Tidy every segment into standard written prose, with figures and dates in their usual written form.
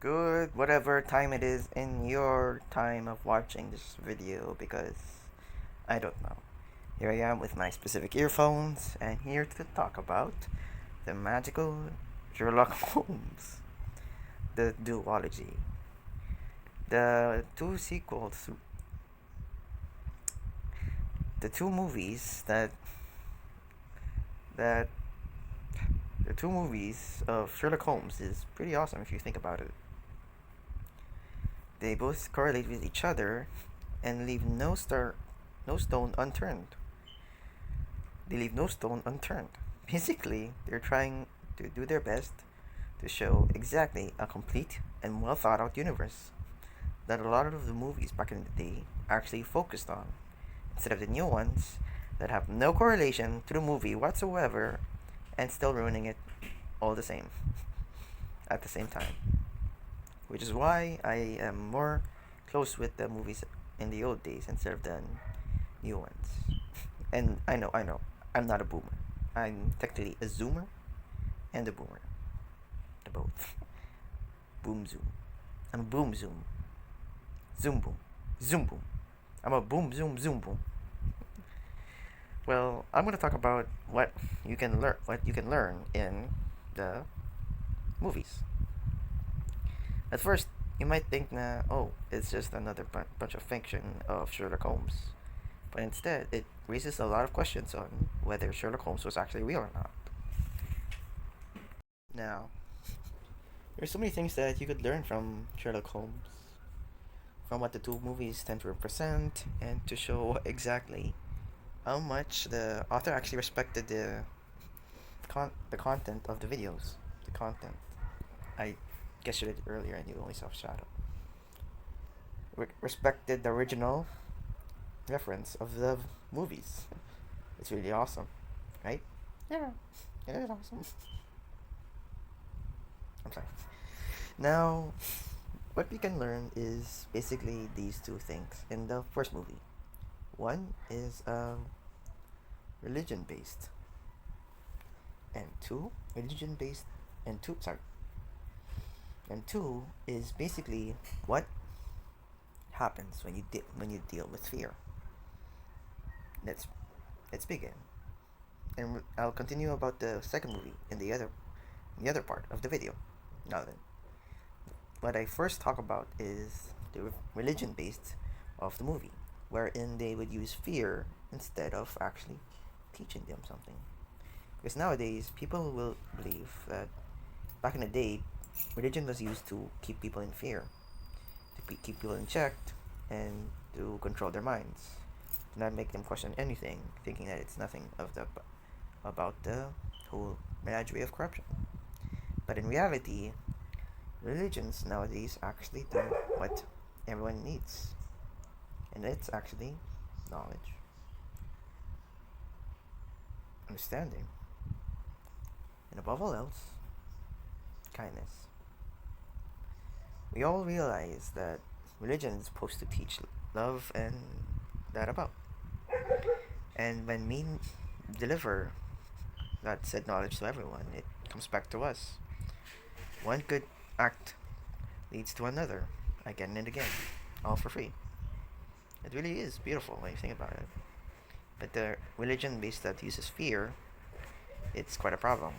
Good, whatever time it is in your time of watching this video, because I don't know. Here I am with my specific earphones and here to talk about the magical Sherlock Holmes, the Duology. The two sequels, the two movies that the two movies of Sherlock Holmes is pretty awesome if you think about it. They both correlate with each other and leave no stone unturned. They leave no stone unturned. Basically, they're trying to do their best to show exactly a complete and well thought out universe that a lot of the movies back in the day actually focused on, instead of the new ones that have no correlation to the movie whatsoever and still ruining it all the same at the same time. Which is why I am more close with the movies in the old days instead of the new ones. And I know, I'm not a boomer. I'm technically a zoomer and a boomer. The both. Boom zoom. I'm a boom zoom. Zoom boom. Zoom boom. I'm a boom zoom zoom boom. Well, I'm gonna talk about what you can learn in the movies. At first, you might think na, oh, it's just another bunch of fiction of Sherlock Holmes. But instead, it raises a lot of questions on whether Sherlock Holmes was actually real or not. Now, there's so many things that you could learn from Sherlock Holmes, from what the two movies tend to represent, and to show exactly how much the author actually respected the content of the videos. The content. I guess you did earlier and you only saw Shadow. Respected the original reference of the movies. It's really awesome, right? Yeah, it is awesome. I'm sorry. Now, what we can learn is basically these two things in the first movie. One is religion based, and two religion based, and two sorry, and two is basically what happens when you deal with fear. Let's let's begin, and I'll continue about the second movie in the other part of the video. Now then, what I first talk about is the religion based of the movie, wherein they would use fear instead of actually teaching them something. Because nowadays, people will believe that back in the day, religion was used to keep people in fear, to keep people in check, and to control their minds, to not make them question anything, thinking that it's nothing of the about the whole menagerie of corruption. But in reality, religions nowadays actually do what everyone needs, and it's actually knowledge, understanding, and above all else, kindness. We all realize that religion is supposed to teach love and that about. And when we deliver that said knowledge to everyone, it comes back to us. One good act leads to another, again and again, all for free. It really is beautiful when you think about it. But the religion based that uses fear, it's quite a problem.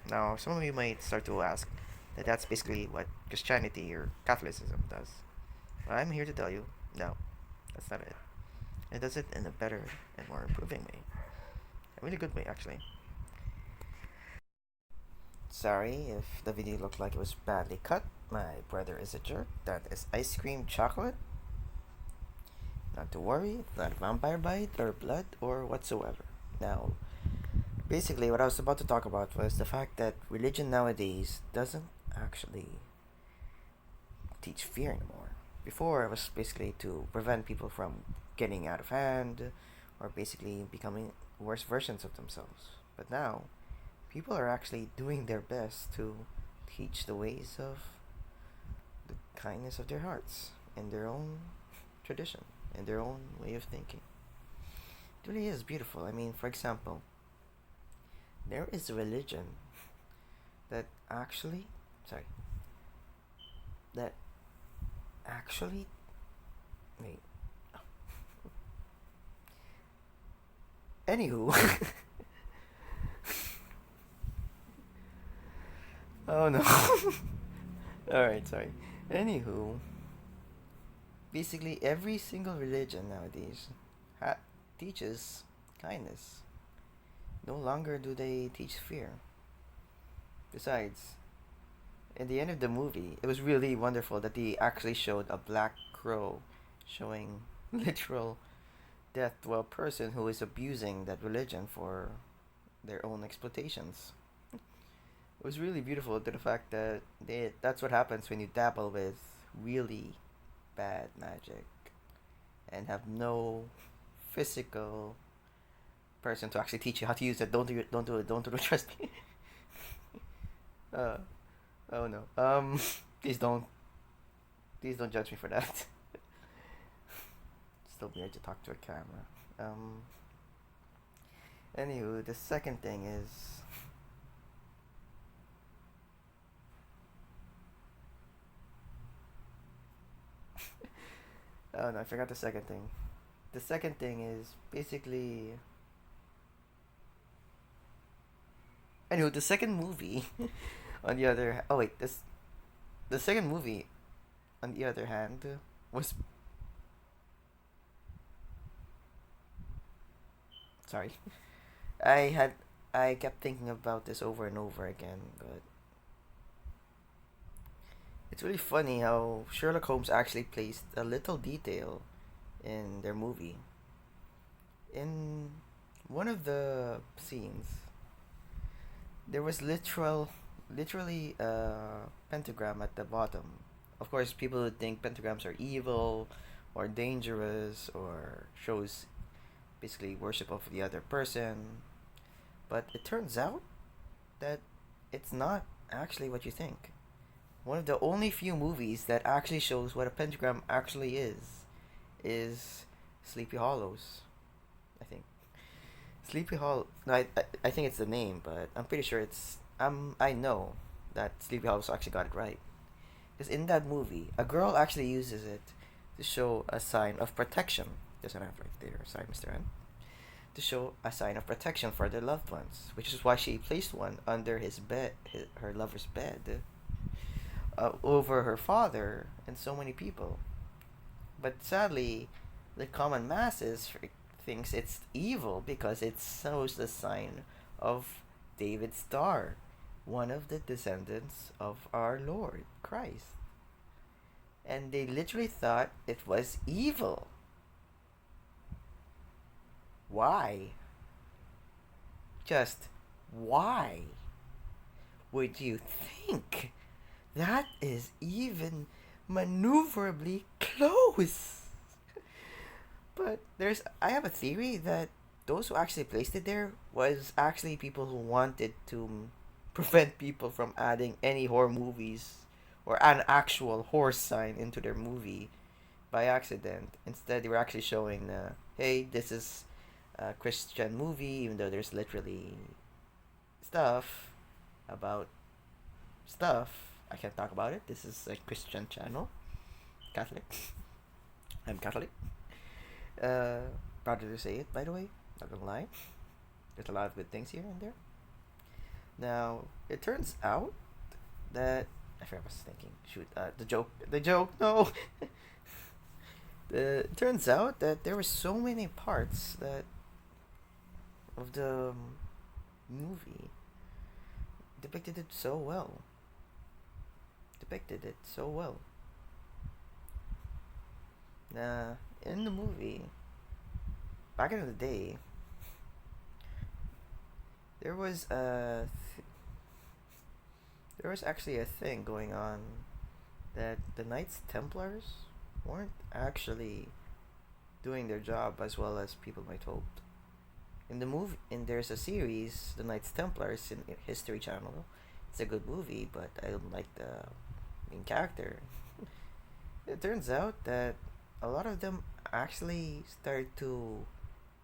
Now, some of you might start to ask that that's basically what Christianity or Catholicism does. Well, I'm here to tell you, no, that's not it. It does it in a better and more improving way. A really good way, actually. Sorry if the video looked like it was badly cut. My brother is a jerk. That is ice cream chocolate. Not to worry, it's not vampire bite or blood or whatsoever. Now, basically, what I was about to talk about was the fact that religion nowadays doesn't actually teach fear anymore. Before, it was basically to prevent people from getting out of hand or basically becoming worse versions of themselves. But now, people are actually doing their best to teach the ways of the kindness of their hearts in their own tradition, in their own way of thinking. It really is beautiful. I mean, for example, there is a religion that actually, sorry, that actually, wait, anywho. Oh no. Alright, sorry. Anywho, basically every single religion nowadays ha- teaches kindness. No longer do they teach fear. Besides, in the end of the movie, it was really wonderful that they actually showed a black crow showing literal death to a person who is abusing that religion for their own exploitations. It was really beautiful to the fact that that's what happens when you dabble with really bad magic and have no physical person to actually teach you how to use it. Don't do it. Don't do it. Don't do it. Trust me. uh, oh no. Please don't. Please don't judge me for that. Still weird to talk to a camera. Um. Anywho, the second thing is. Oh no, I forgot the second thing. The second thing is basically. Anyway, the second movie, on the other. Oh wait, this the second movie, on the other hand, was sorry. I had I kept thinking about this over and over again, but it's really funny how Sherlock Holmes actually placed a little detail in their movie. In one of the scenes, there was literally a pentagram at the bottom. Of course, people would think pentagrams are evil, or dangerous, or shows basically worship of the other person. But it turns out that it's not actually what you think. One of the only few movies that actually shows what a pentagram actually is Sleepy Hollows. I think Sleepy Hollow. No, I think it's the name, but I'm pretty sure it's. I know that Sleepy Hollows actually got it right. Because in that movie, a girl actually uses it to show a sign of protection. Doesn't have right there, sorry, Mr. N. To show a sign of protection for their loved ones, which is why she placed one under his bed, her lover's bed, over her father and so many people. But sadly, the common masses thinks it's evil because it shows the sign of David's star, one of the descendants of our Lord Christ. And they literally thought it was evil. Why? Just why would you think that is even maneuverably close? But I have a theory that those who actually placed it there was actually people who wanted to prevent people from adding any horror movies or an actual horse sign into their movie by accident. Instead, they were actually showing, hey, this is a Christian movie, even though there's literally stuff about stuff. I can't talk about it. This is a Christian channel, Catholic. I'm Catholic. Uh, Proud to say it, by the way. Not gonna lie. There's a lot of good things here and there. Now, it turns out that I forgot what I was thinking. Shoot, the joke. The joke. No. It turns out that there were so many parts that of the movie depicted it so well. Depicted it so well. In the movie, back in the day, there was there was actually a thing going on that the Knights Templars weren't actually doing their job as well as people might hope. In the movie, and there's a series, the Knights Templars in History Channel. It's a good movie, but I don't like the main character. It turns out that a lot of them actually started to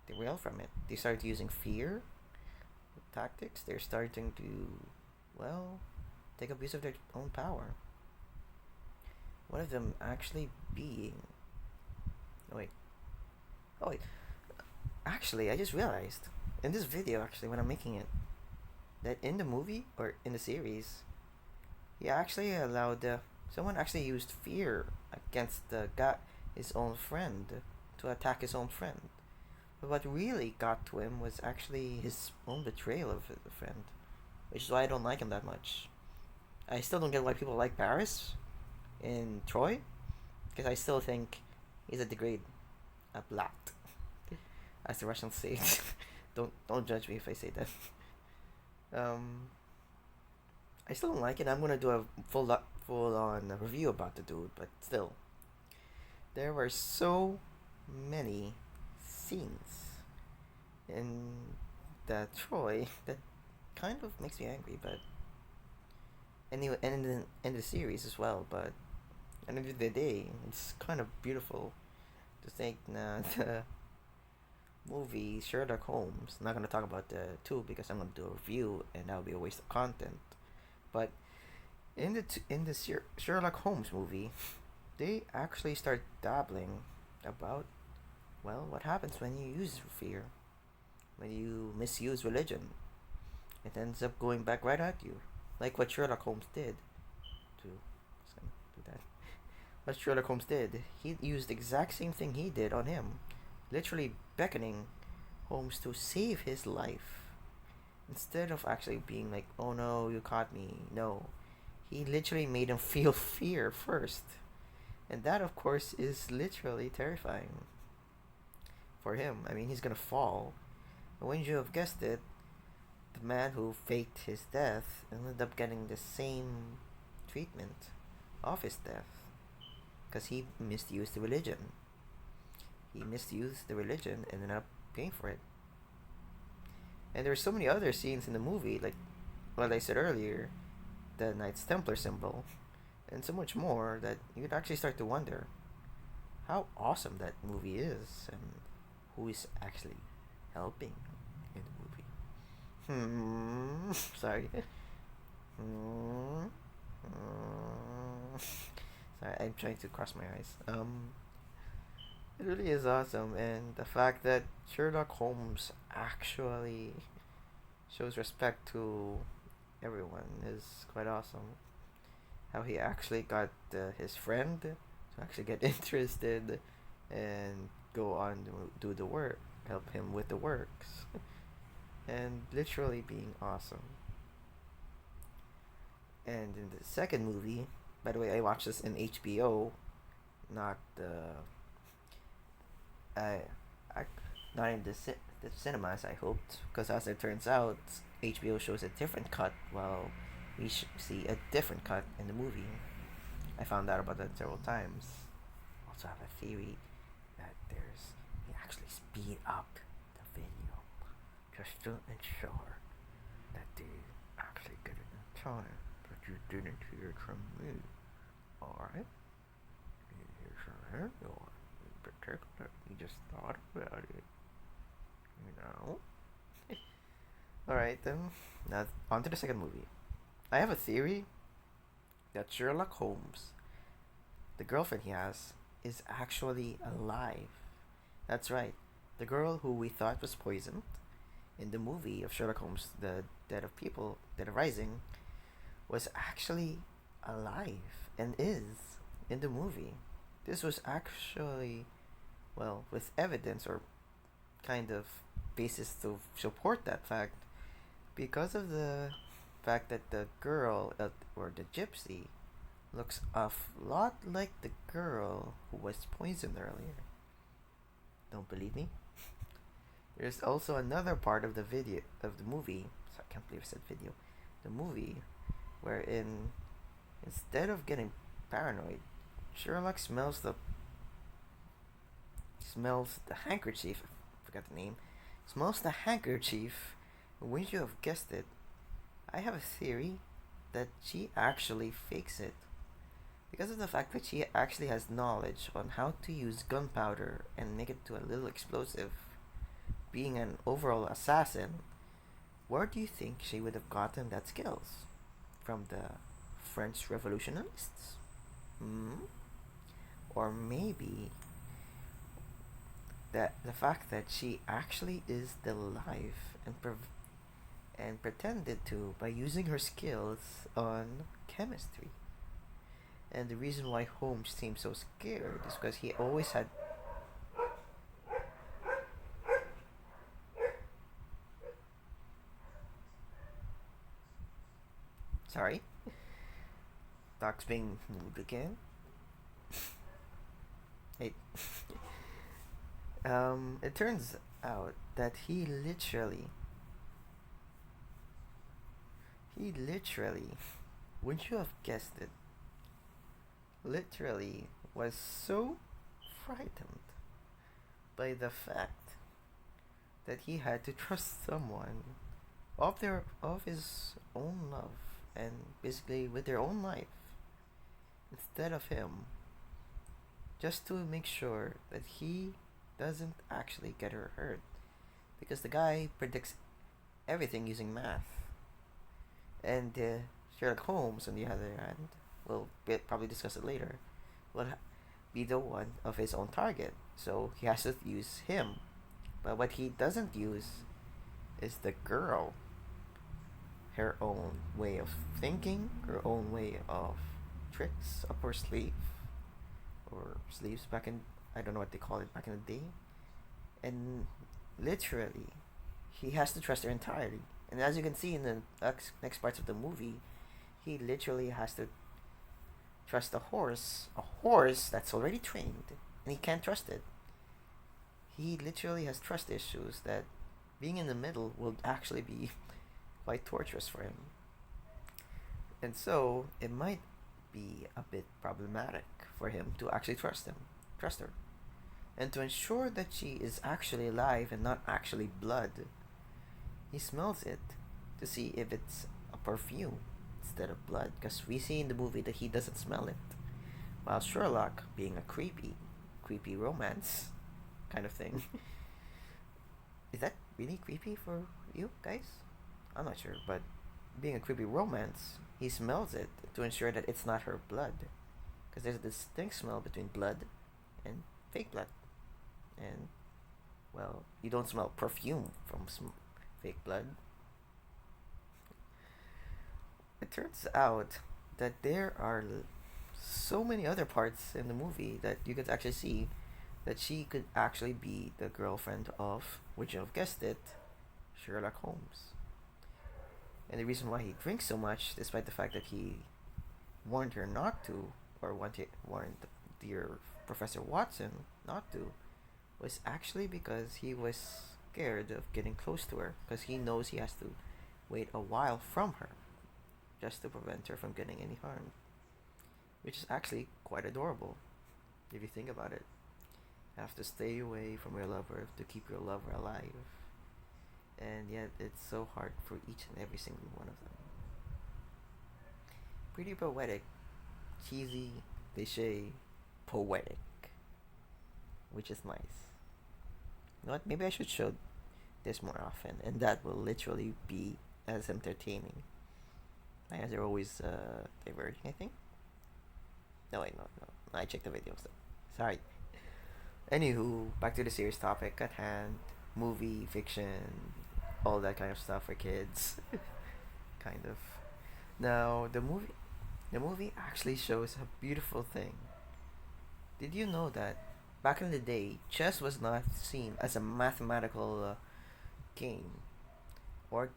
derail from it. They started using fear tactics. They're starting to, well, take abuse of their own power. one of them actually being. Oh wait, oh wait. Actually, I just realized in this video, actually, when I'm making it, that in the movie or in the series, he actually allowed someone actually used fear against the guy, his own friend, to attack his own friend. But what really got to him was actually his own betrayal of the friend, which is why I don't like him that much. I still don't get why people like Paris in Troy, because I still think he's a degrade, a blat, as the Russians say. Don't judge me if I say that. Um, I still don't like it. I'm gonna do a full on review about the dude, but still, there were so many scenes in that Troy that kind of makes me angry. But anyway, and in the series as well. But at the end of the day, it's kind of beautiful to think that the movie Sherlock Holmes. I'm not gonna talk about the two because I'm gonna do a review, and that would be a waste of content. But in the Sherlock Holmes movie, they actually start dabbling about, well, what happens when you use fear, when you misuse religion. It ends up going back right at you, like what Sherlock Holmes did. To do that. What Sherlock Holmes did, he used the exact same thing he did on him, literally beckoning Holmes to save his life. Instead of actually being like, oh no, you caught me. No. He literally made him feel fear first. And that, of course, is literally terrifying for him. I mean, he's gonna fall. But wouldn't you have guessed it, the man who faked his death ended up getting the same treatment of his death. Because he misused the religion. He misused the religion and ended up paying for it. And there are so many other scenes in the movie, like what I said earlier, the Knights Templar symbol, and so much more that you'd actually start to wonder how awesome that movie is and who is actually helping in the movie. Sorry. Sorry, I'm trying to cross my eyes. It really is awesome, and the fact that Sherlock Holmes actually shows respect to everyone is quite awesome. How he actually got his friend to actually get interested and go on to do the work, help him with the works, and literally being awesome. And in the second movie, by the way, I watched this in HBO, not I, I not in the cinemas. I hoped, because as it turns out, HBO shows a different cut, while we see a different cut in the movie. I found out about that several times. Also have a theory that he actually speed up the video just to ensure that they actually get it in time, but you didn't hear it from me. Alright? Here's a headline in particular. You just thought about it. You know? Alright then. Now on to the second movie. I have a theory that Sherlock Holmes, the girlfriend he has, is actually alive. That's right. The girl who we thought was poisoned in the movie of Sherlock Holmes, The Dead of People, Dead of Rising, was actually alive and is in the movie. This was actually, well, with evidence or kind of basis to support that fact, because of the fact that the girl, or the gypsy, looks a lot like the girl who was poisoned earlier. Don't believe me? There's also another part of the video of the movie. So I can't believe I said video. The movie, wherein instead of getting paranoid, Sherlock smells the handkerchief. I forgot the name. Smells the handkerchief. Wouldn't you have guessed it? I have a theory that she actually fakes it, because of the fact that she actually has knowledge on how to use gunpowder and make it to a little explosive. Being an overall assassin, where do you think she would have gotten that skills? From the French revolutionists? Hmm? Or maybe that the fact that she actually is the life and pretended to by using her skills on chemistry. And the reason why Holmes seemed so scared is because he always had. Sorry, Doc's being moved again. It, it turns out that he literally, wouldn't you have guessed it, literally was so frightened by the fact that he had to trust someone of his own love and basically with their own life instead of him, just to make sure that he doesn't actually get her hurt, because the guy predicts everything using math. And Sherlock Holmes, on the other hand, probably discuss it later, will be the one of his own target. So he has to use him. But what he doesn't use is the girl. Her own way of thinking, her own way of tricks up her sleeve, or sleeves back in, I don't know what they call it back in the day. And literally, he has to trust her entirely. And as you can see in the next parts of the movie, he literally has to trust a horse that's already trained, and he can't trust it. He literally has trust issues that being in the middle will actually be quite torturous for him. And so it might be a bit problematic for him to actually trust her. And to ensure that she is actually alive and not actually blood, he smells it to see if it's a perfume instead of blood, because we see in the movie that he doesn't smell it. While Sherlock, being a creepy romance kind of thing, is that really creepy for you guys? I'm not sure, but being a creepy romance, he smells it to ensure that it's not her blood, because there's a distinct smell between blood and fake blood, and well, you don't smell perfume from fake blood. It turns out that there are so many other parts in the movie that you could actually see that she could actually be the girlfriend of, would you have guessed it, Sherlock Holmes. And the reason why he drinks so much, despite the fact that he warned her not to, or warned dear Professor Watson not to, was actually because he was scared of getting close to her, because he knows he has to wait a while from her just to prevent her from getting any harm. Which is actually quite adorable, if you think about it. You have to stay away from your lover to keep your lover alive. And yet, it's so hard for each and every single one of them. Pretty poetic, cheesy, cliche, poetic, which is nice. You know what? Maybe I should show this more often, and that will literally be as entertaining. My eyes are always diverging, I think. No, wait, no. I checked the videos though. Sorry. Anywho, back to the serious topic at hand. Movie, fiction, all that kind of stuff for kids. Kind of. Now, the movie actually shows a beautiful thing. Did you know that back in the day, chess was not seen as a mathematical game or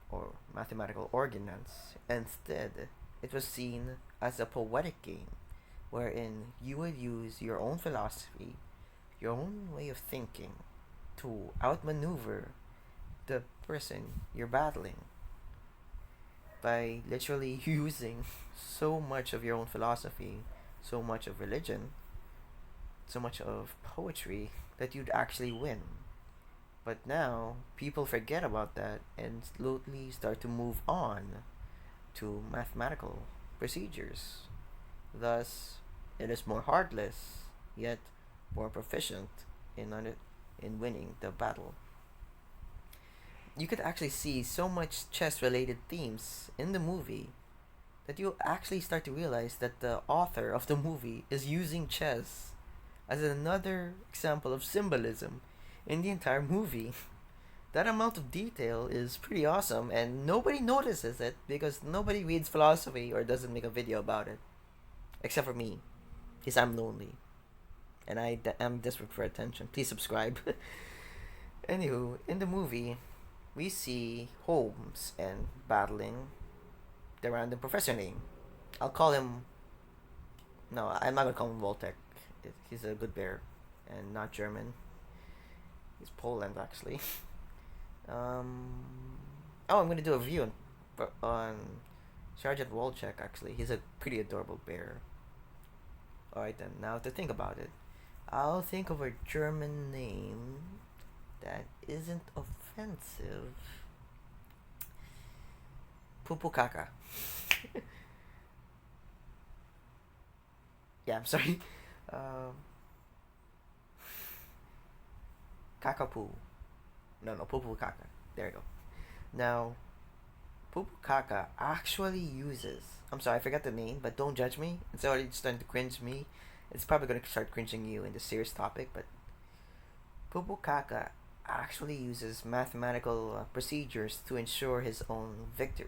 mathematical ordinance. Instead, it was seen as a poetic game wherein you would use your own philosophy, your own way of thinking to outmaneuver the person you're battling by literally using so much of your own philosophy, so much of religion, so much of poetry that you'd actually win. But now people forget about that and slowly start to move on to mathematical procedures. Thus, it is more heartless, yet more proficient in winning the battle. You could actually see so much chess related themes in the movie that you actually start to realize that the author of the movie is using chess as another example of symbolism in the entire movie. That amount of detail is pretty awesome, and nobody notices it because nobody reads philosophy or doesn't make a video about it. Except for me, because I'm lonely. And am desperate for attention. Please subscribe. Anywho, in the movie, we see Holmes and battling the random professor name. I'll call him. No, I'm not gonna call him Voltec. He's a good bear, and not German. He's Poland actually. Oh, I'm gonna do a review on Sergeant Wolchek. Actually, he's a pretty adorable bear. All right then. Now to think about it, I'll think of a German name that isn't offensive. Pupukaka. Yeah, I'm sorry. Um, Kakapu. No, Pupukaka. There you go. Now, Pupukaka actually uses. I'm sorry, I forgot the name, but don't judge me. It's already starting to cringe me. It's probably going to start cringing you in the serious topic, but Pupukaka actually uses mathematical procedures to ensure his own victory.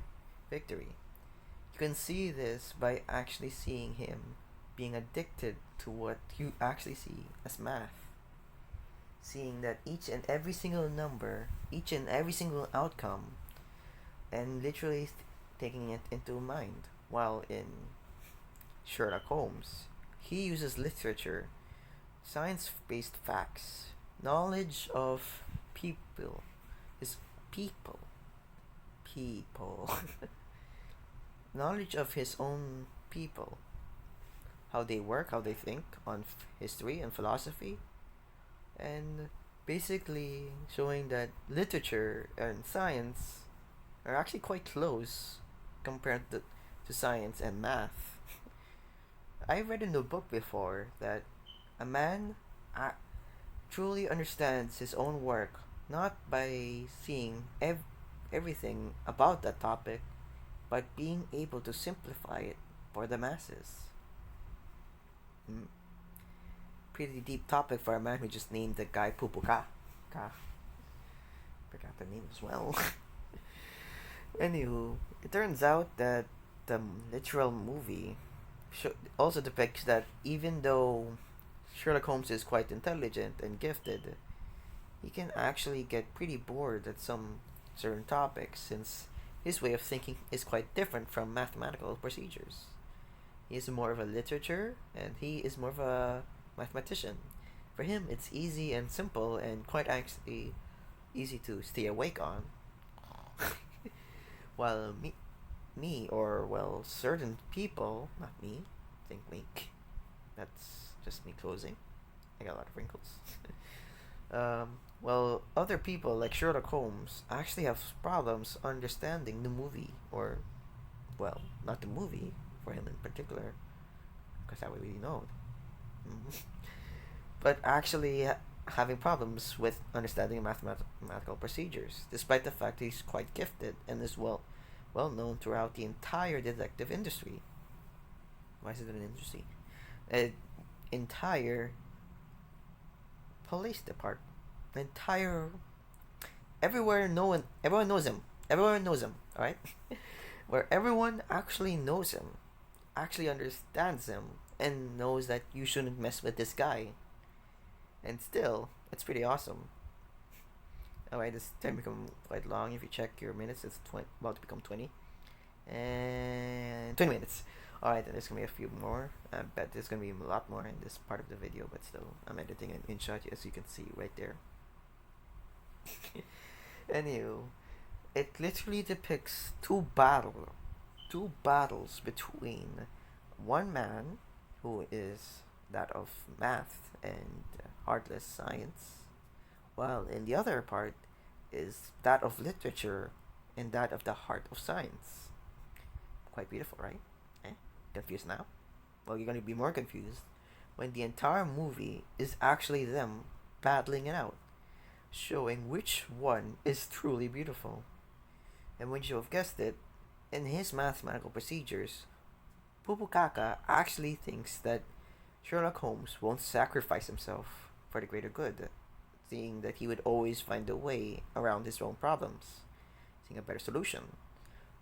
You can see this by actually seeing him being addicted to what you actually see as math. Seeing that each and every single number, each and every single outcome, and literally taking it into mind. While in Sherlock Holmes, he uses literature, science based facts, knowledge of people, his people, people, knowledge of his own people, how they work, how they think on history and philosophy, and basically showing that literature and science are actually quite close compared to science and math. I read in the book before that a man truly understands his own work not by seeing everything about that topic, but being able to simplify it for the masses. Mm. Pretty deep topic for a man who just named the guy Pupuka. Ka. Forgot the name as well. Anywho, it turns out that the literal movie also depicts that even though Sherlock Holmes is quite intelligent and gifted, he can actually get pretty bored at some certain topics since his way of thinking is quite different from mathematical procedures. He is more of a literature and he is more of a mathematician. For him, it's easy and simple and quite actually easy to stay awake on. While or well, certain people, not me, think me. That's just me closing. I got a lot of wrinkles. Well, other people like Sherlock Holmes actually have problems understanding the movie, or, well, not the movie for him in particular, because I would really know. But actually having problems with understanding mathematical procedures, despite the fact he's quite gifted and is well known throughout the entire detective industry. Why is it an industry? Entire police department, entire everywhere. No one, everyone knows him. Everyone knows him. All right, where everyone actually knows him, actually understands him, and knows that you shouldn't mess with this guy. And still, it's pretty awesome. Alright, this time become quite long. If you check your minutes, it's about to become 20. And 20 minutes. Alright, then there's gonna be a few more. I bet there's gonna be a lot more in this part of the video, but still, I'm editing an InShot as you can see right there. Anywho, it literally depicts two battles between one man who is that of math and heartless science, while in the other part is that of literature and that of the heart of science. Quite beautiful, right? Confused now? Well, you're going to be more confused when the entire movie is actually them battling it out, showing which one is truly beautiful. And when you have guessed it, in his mathematical procedures, Pupukaka actually thinks that Sherlock Holmes won't sacrifice himself for the greater good, seeing that he would always find a way around his own problems, seeing a better solution.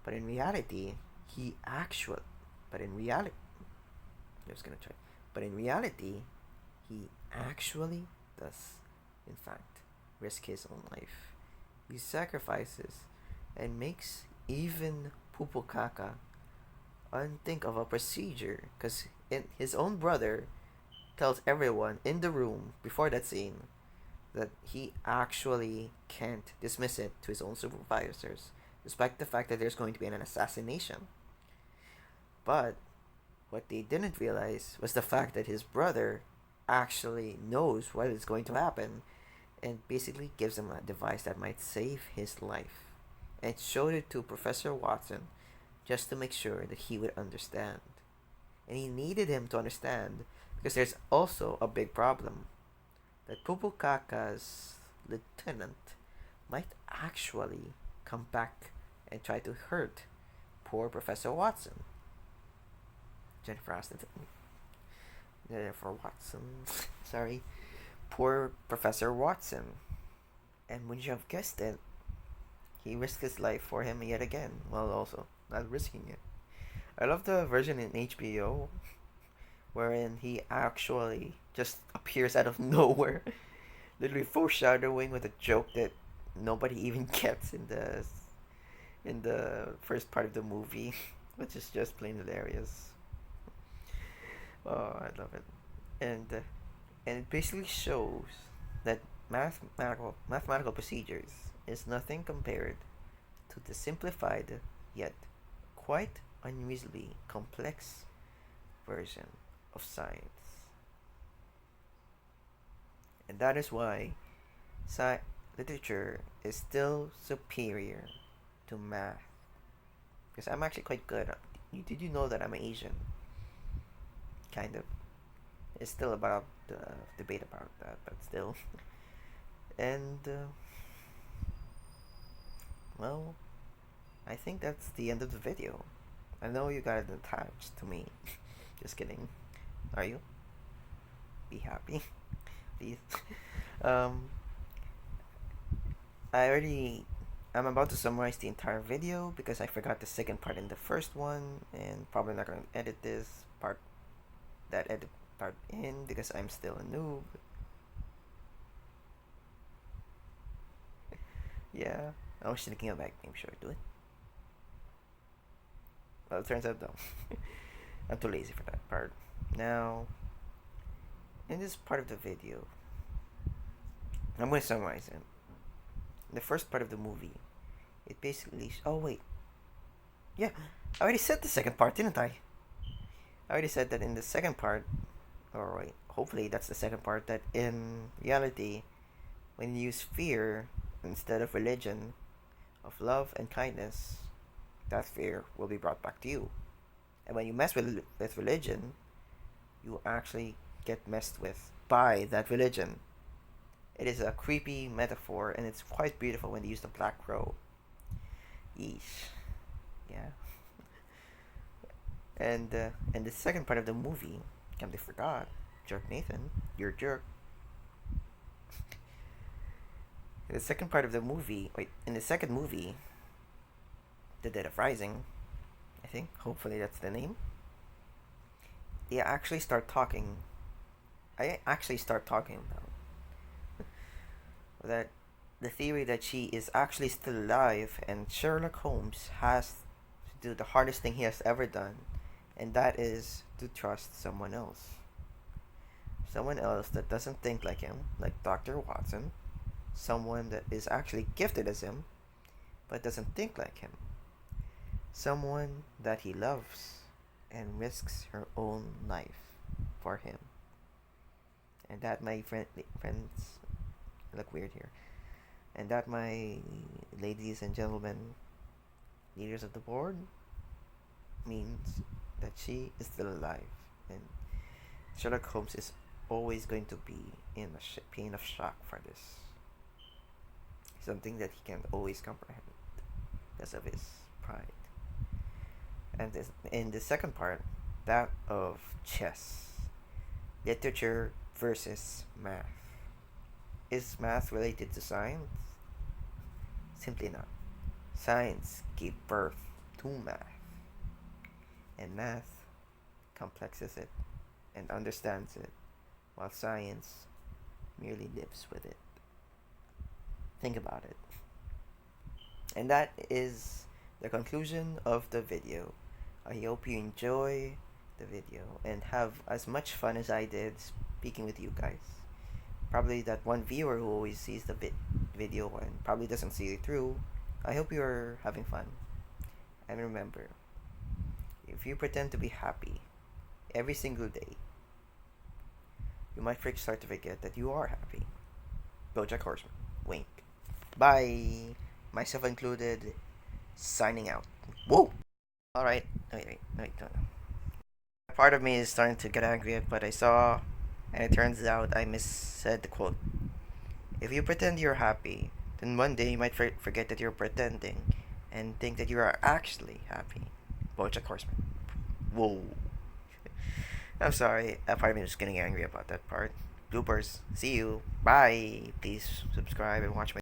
But in reality, he actually, but in reality, I was gonna try. But in reality, he actually does, in fact, risk his own life. He sacrifices and makes even Pupukaka unthink of a procedure because his own brother tells everyone in the room before that scene that he actually can't dismiss it to his own supervisors, despite the fact that there's going to be an assassination. But what they didn't realize was the fact that his brother actually knows what is going to happen and basically gives him a device that might save his life and showed it to Professor Watson just to make sure that he would understand. And he needed him to understand because there's also a big problem that Pupukaka's lieutenant might actually come back and try to hurt poor Professor Watson. Jennifer Aniston. Jennifer Watson. Sorry. Poor Professor Watson. And when you have guessed it, he risked his life for him yet again, while also not risking it. I love the version in HBO wherein he actually just appears out of nowhere, literally foreshadowing with a joke that nobody even gets in the first part of the movie, which is just plain hilarious. Oh, I love it, and it basically shows that mathematical procedures is nothing compared to the simplified yet quite unreasonably complex version of science. And that is why sci- literature is still superior to math. Because I'm actually quite good. Did you know that I'm Asian? Kind of. It's still about the debate about that, but still. And, well, I think that's the end of the video. I know you got attached to me. Just kidding. Are you? Be happy. Please. um, I'm about to summarize the entire video because I forgot the second part in the first one, and probably not gonna edit this part, that edit part in because I'm still a noob. Yeah, I was thinking of making sure to do it. Well, it turns out though, I'm too lazy for that part. Now, in this part of the video, I'm going to summarize it. In the first part of the movie, it basically. Oh, wait. Yeah, I already said the second part, didn't I? I already said that in the second part, or wait, hopefully that's the second part, that in reality, when you use fear instead of religion, of love and kindness, that fear will be brought back to you. And when you mess with religion, you actually get messed with by that religion. It is a creepy metaphor, and it's quite beautiful when they use the black crow. Yeesh. Yeah. And the second part of the movie, they forgot, Jerk Nathan, you're a jerk. In the second part of the movie, in the second movie, The Dead of Rising, I think, hopefully that's the name, they actually start talking. I actually start talking about that the theory that she is actually still alive and Sherlock Holmes has to do the hardest thing he has ever done, and that is to trust someone else. Someone else that doesn't think like him, like Dr. Watson. Someone that is actually gifted as him, but doesn't think like him. Someone that he loves and risks her own life for him. And that, my friends, I look weird here. And that, my ladies and gentlemen, leaders of the board, means that she is still alive. And Sherlock Holmes is always going to be in a pain of shock for this. Something that he can't always comprehend because of his pride. And in the second part, that of chess, Literature versus math. Is math related to science? Simply not. Science gave birth to math, and math complexes it and understands it, while science merely lives with it. Think about it. And that is the conclusion of the video. I hope you enjoy the video and have as much fun as I did speaking with you guys. Probably that one viewer who always sees the video and probably doesn't see it through. I hope you're having fun. And remember, if you pretend to be happy every single day, you might start to forget that you are happy. BoJack Horseman. Wink. Bye. Myself included. Signing out. Whoa. All right. Wait. No. Part of me is starting to get angry at what I saw, and it turns out I missaid the quote. If you pretend you're happy, then one day you might forget that you're pretending, and think that you are actually happy. BoJack Horseman. Whoa. I'm sorry. A part of me was getting angry about that part. Bloopers. See you. Bye. Please subscribe and watch my